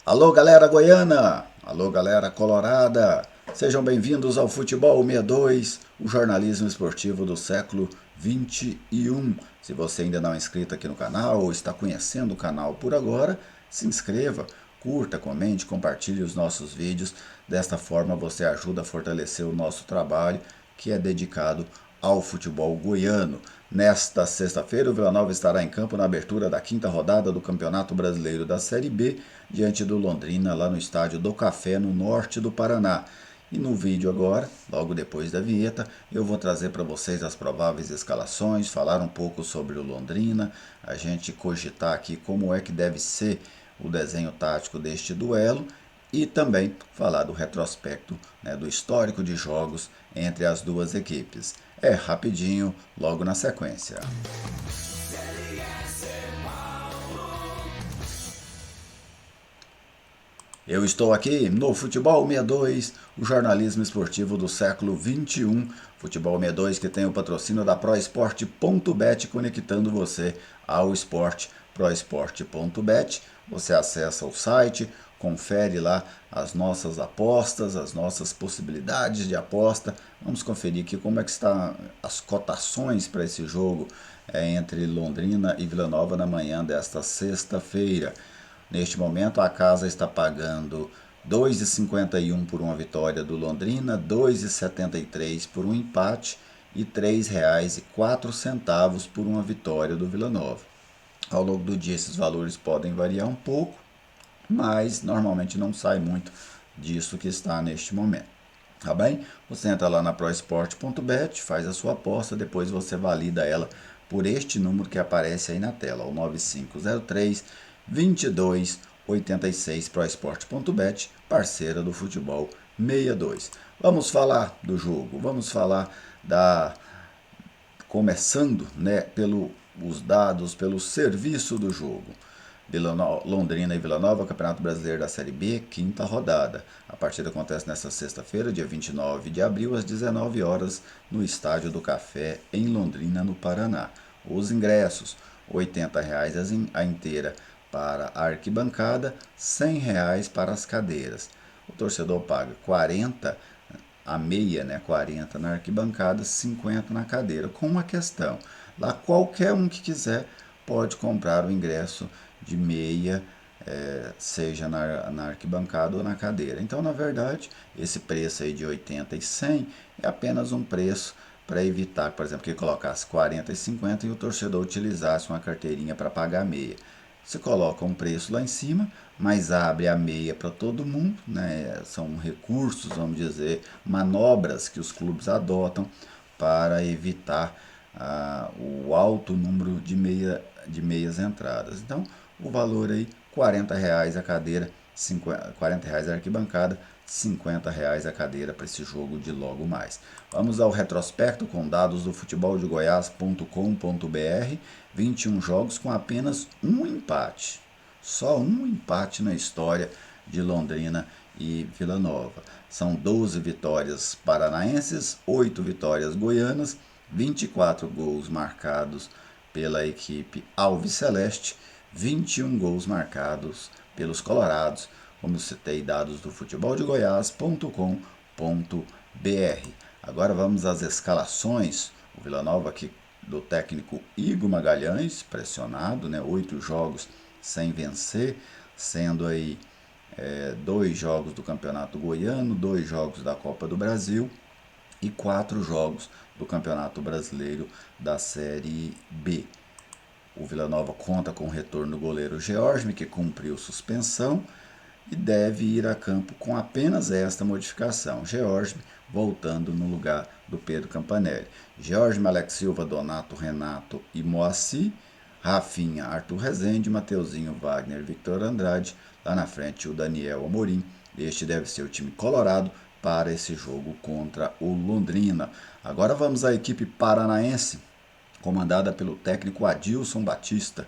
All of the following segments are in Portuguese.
Alô, galera goiana! Alô, galera colorada! Sejam bem-vindos ao Futebol 62, o jornalismo esportivo do século 21. Se você ainda não é inscrito aqui no canal ou está conhecendo o canal por agora, se inscreva, curta, comente, compartilhe os nossos vídeos. Desta forma você ajuda a fortalecer o nosso trabalho, que é dedicado ao futebol goiano. Nesta sexta-feira, o Vila Nova estará em campo na abertura da quinta rodada do Campeonato Brasileiro da Série B, diante do Londrina, lá no estádio do Café, no norte do Paraná. E no vídeo agora, logo depois da vinheta, eu vou trazer para vocês as prováveis escalações, falar um pouco sobre o Londrina, a gente cogitar aqui como é que deve ser o desenho tático deste duelo e também falar do retrospecto, né, do histórico de jogos entre as duas equipes. É rapidinho, logo na sequência. Eu estou aqui no Futebol 62, o jornalismo esportivo do século 21. Futebol 62 que tem o patrocínio da ProEsport.bet, conectando você ao esporte. ProEsport.bet. Você acessa o site, confere lá as nossas apostas, as nossas possibilidades de aposta. Vamos conferir aqui como é que estão as cotações para esse jogo entre Londrina e Vila Nova na manhã desta sexta-feira. Neste momento, a casa está pagando 2,51 por uma vitória do Londrina, 2,73 por um empate e R$ 3,04 por uma vitória do Vila Nova. Ao longo do dia, esses valores podem variar um pouco, mas normalmente não sai muito disso que está neste momento. Tá bem? Você entra lá na proesport.bet, faz a sua aposta, depois você valida ela por este número que aparece aí na tela, o 9503 2286 proesport.bet, parceira do Futebol 62. Vamos falar do jogo, vamos falar da começando, né, pelos dados, pelo serviço do jogo. Londrina e Vila Nova, Campeonato Brasileiro da Série B, quinta rodada. A partida acontece nesta sexta-feira, dia 29 de abril, às 19 horas, no Estádio do Café, em Londrina, no Paraná. Os ingressos, R$ 80,00 a inteira para a arquibancada, R$ 100,00 para as cadeiras. O torcedor paga 40 a meia, né, 40 na arquibancada, 50 na cadeira. Com uma questão, lá qualquer um que quiser pode comprar o ingresso de meia, seja na arquibancada ou na cadeira. Então, na verdade, esse preço aí de 80 e 100 é apenas um preço para evitar, por exemplo, que colocasse 40 e 50 e o torcedor utilizasse uma carteirinha para pagar meia. Você coloca um preço lá em cima, mas abre a meia para todo mundo, né? São recursos, vamos dizer, manobras que os clubes adotam para evitar o alto número de meias entradas. Então, o valor aí, R$ 40,00 a cadeira, R$ 40,00 a arquibancada, R$ 50,00 a cadeira para esse jogo de logo mais. Vamos ao retrospecto com dados do futeboldegoias.com.br. 21 jogos com apenas um empate. Só um empate na história de Londrina e Vila Nova. São 12 vitórias paranaenses, 8 vitórias goianas, 24 gols marcados pela equipe alviceleste, 21 gols marcados pelos colorados, como eu citei dados do futeboldegoias.com.br. Agora vamos às escalações. O Vila Nova aqui do técnico Igor Magalhães, pressionado, né? 8 jogos sem vencer, sendo aí 2 jogos do Campeonato Goiano, 2 jogos da Copa do Brasil e 4 jogos do Campeonato Brasileiro da Série B. O Vila Nova conta com o retorno do goleiro George, que cumpriu suspensão e deve ir a campo com apenas esta modificação. George voltando no lugar do Pedro Campanelli. George, Alex Silva, Donato, Renato e Moacir. Rafinha, Arthur Rezende, Mateuzinho, Wagner, Victor Andrade. Lá na frente o Daniel Amorim. Este deve ser o time colorado para esse jogo contra o Londrina. Agora vamos à equipe paranaense, comandada pelo técnico Adilson Batista.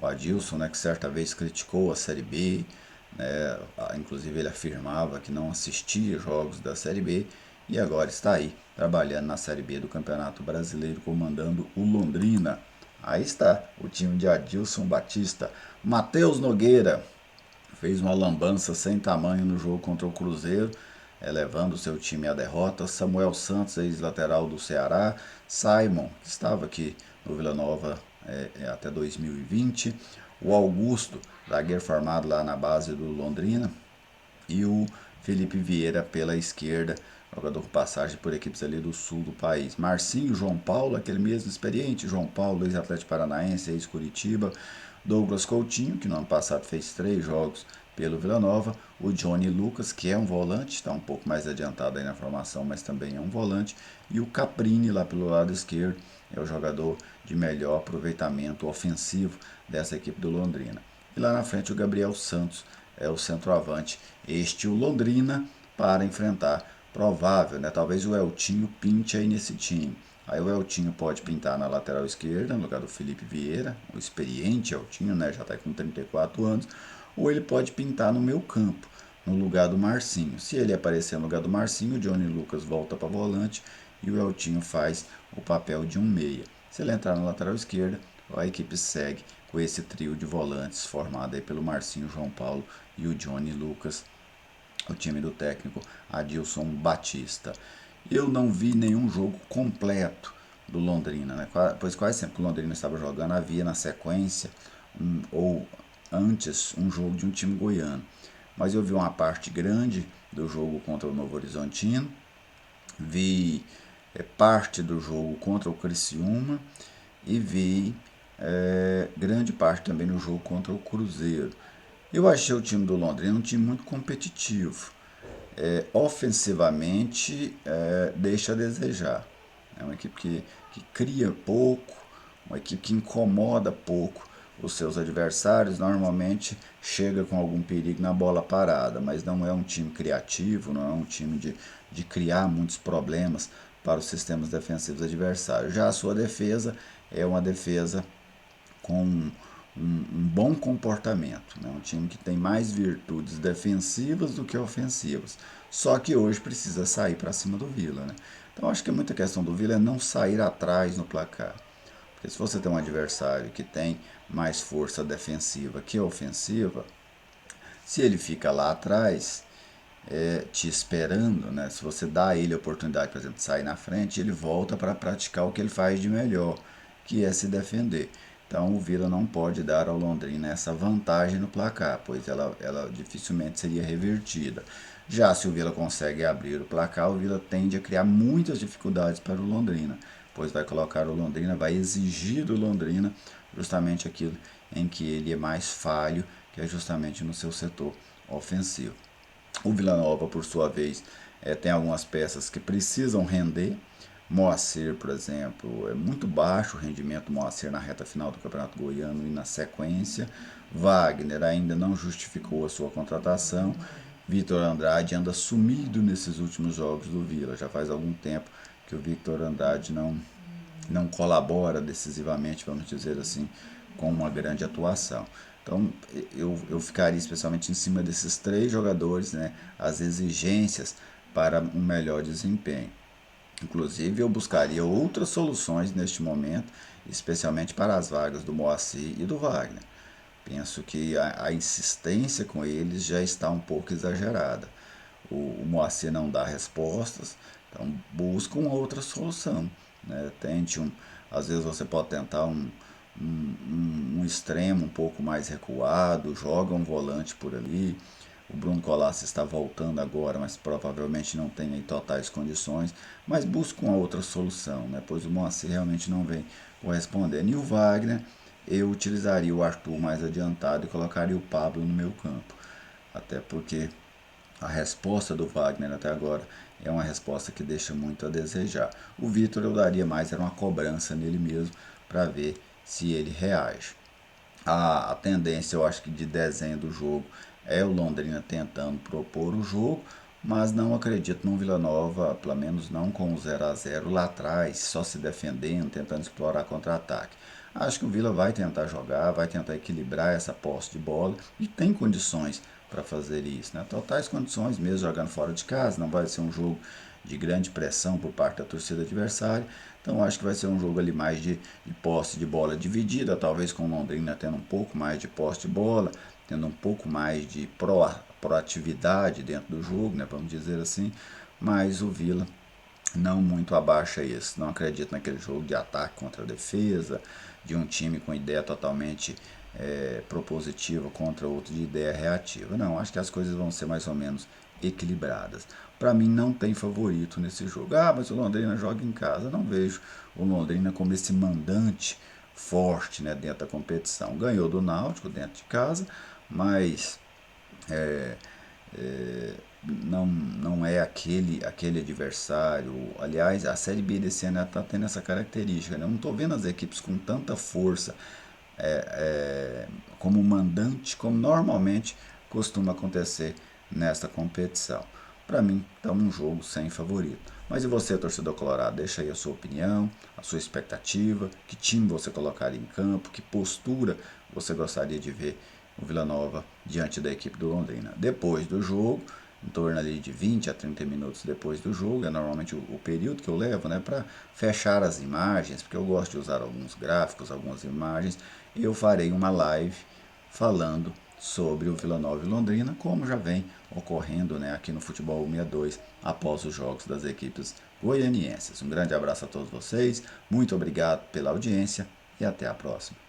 O Adilson, né, que certa vez criticou a Série B, né, inclusive ele afirmava que não assistia jogos da Série B e agora está aí, trabalhando na Série B do Campeonato Brasileiro, comandando o Londrina. Aí está o time de Adilson Batista. Matheus Nogueira fez uma lambança sem tamanho no jogo contra o Cruzeiro, levando o seu time à derrota. Samuel Santos, ex-lateral do Ceará. Simon, que estava aqui no Vila Nova até 2020. O Augusto, zagueiro formado lá na base do Londrina. E o Felipe Vieira pela esquerda, jogador com passagem por equipes ali do sul do país. Marcinho, João Paulo, aquele mesmo experiente, João Paulo, ex-Atlético Paranaense, ex-Curitiba. Douglas Coutinho, que no ano passado fez 3 jogos pelo Vila Nova. O Johnny Lucas, que é um volante, está um pouco mais adiantado aí na formação, mas também é um volante. E o Caprini, lá pelo lado esquerdo, é o jogador de melhor aproveitamento ofensivo dessa equipe do Londrina. E lá na frente o Gabriel Santos, é o centroavante, o Londrina, para enfrentar. Provável, né? Talvez o Eltinho pinte aí nesse time. Aí o Eltinho pode pintar na lateral esquerda, no lugar do Felipe Vieira, o experiente Eltinho, né? Já está com 34 anos. Ou ele pode pintar no meio campo, no lugar do Marcinho. Se ele aparecer no lugar do Marcinho, o Johnny Lucas volta para volante e o Eltinho faz o papel de um meia. Se ele entrar na lateral esquerda, a equipe segue com esse trio de volantes formado aí pelo Marcinho, João Paulo e o Johnny Lucas, o time do técnico Adilson Batista. Eu não vi nenhum jogo completo do Londrina, né? Pois quase sempre que o Londrina estava jogando havia na sequência ou antes um jogo de um time goiano. Mas eu vi uma parte grande do jogo contra o Novo Horizontino, vi parte do jogo contra o Criciúma e vi grande parte também no jogo contra o Cruzeiro. Eu achei o time do Londrina um time muito competitivo. Ofensivamente, deixa a desejar. É uma equipe que cria pouco, uma equipe que incomoda pouco os seus adversários. Normalmente chega com algum perigo na bola parada, mas não é um time criativo, não é um time de criar muitos problemas para os sistemas defensivos adversários. Já a sua defesa é uma defesa com um bom comportamento, né? Um time que tem mais virtudes defensivas do que ofensivas. Só que hoje precisa sair para cima do Vila, né? Então acho que muita questão do Vila é não sair atrás no placar. Porque se você tem um adversário que tem mais força defensiva que ofensiva, se ele fica lá atrás, te esperando, né? Se você dá a ele a oportunidade, por exemplo, de sair na frente, ele volta para praticar o que ele faz de melhor, que é se defender. Então o Vila não pode dar ao Londrina essa vantagem no placar, pois ela dificilmente seria revertida. Já se o Vila consegue abrir o placar, o Vila tende a criar muitas dificuldades para o Londrina, pois vai colocar o Londrina, vai exigir do Londrina justamente aquilo em que ele é mais falho, que é justamente no seu setor ofensivo. O Vila Nova, por sua vez, tem algumas peças que precisam render. Moacir, por exemplo, é muito baixo o rendimento do Moacir na reta final do Campeonato Goiano e na sequência. Wagner ainda não justificou a sua contratação. Victor Andrade anda sumido nesses últimos jogos do Vila. Já faz algum tempo que o Victor Andrade não colabora decisivamente, vamos dizer assim, com uma grande atuação. Então eu ficaria especialmente em cima desses 3 jogadores, né, as exigências para um melhor desempenho. Inclusive eu buscaria outras soluções neste momento, especialmente para as vagas do Moacir e do Wagner. Penso que a insistência com eles já está um pouco exagerada. O Moacir não dá respostas, então busca uma outra solução, né? Às vezes você pode tentar um extremo um pouco mais recuado, joga um volante por ali. O Bruno Colasso está voltando agora, mas provavelmente não tem aí totais condições, mas busca uma outra solução, né? Pois o Moacir realmente não vem correspondendo. E o Wagner, eu utilizaria o Arthur mais adiantado e colocaria o Pablo no meu campo. Até porque a resposta do Wagner até agora é uma resposta que deixa muito a desejar. O Vitor eu daria mais, era uma cobrança nele mesmo, para ver se ele reage. A tendência, eu acho que de desenho do jogo é o Londrina tentando propor o jogo, mas não acredito no Vila Nova, pelo menos não com o 0-0 lá atrás, só se defendendo, tentando explorar contra-ataque. Acho que o Vila vai tentar jogar, vai tentar equilibrar essa posse de bola e tem condições para fazer isso, né? Totais condições mesmo jogando fora de casa, não vai ser um jogo de grande pressão por parte da torcida adversária. Então acho que vai ser um jogo ali mais de posse de bola dividida, talvez com o Londrina tendo um pouco mais de posse de bola tendo um pouco mais de proatividade dentro do jogo, né, vamos dizer assim, mas o Vila não muito abaixo isso. Não acredito naquele jogo de ataque contra a defesa, de um time com ideia totalmente propositiva contra outro de ideia reativa. Não, acho que as coisas vão ser mais ou menos equilibradas. Para mim não tem favorito nesse jogo. Ah, mas o Londrina joga em casa. Não vejo o Londrina como esse mandante forte, né, dentro da competição. Ganhou do Náutico dentro de casa, mas não é aquele adversário. Aliás, a Série B desse ano está tendo essa característica. Né? Eu não estou vendo as equipes com tanta força como mandante, como normalmente costuma acontecer nesta competição. Para mim, está um jogo sem favorito. Mas e você, torcedor colorado? Deixa aí a sua opinião, a sua expectativa, que time você colocaria em campo, que postura você gostaria de ver o Vila Nova diante da equipe do Londrina. Depois do jogo, em torno ali de 20 a 30 minutos depois do jogo, é normalmente o período que eu levo, né, para fechar as imagens, porque eu gosto de usar alguns gráficos, algumas imagens, e eu farei uma live falando sobre o Vila Nova e Londrina, como já vem ocorrendo, né, aqui no Futebol 62 após os jogos das equipes goianienses. Um grande abraço a todos vocês, muito obrigado pela audiência e até a próxima.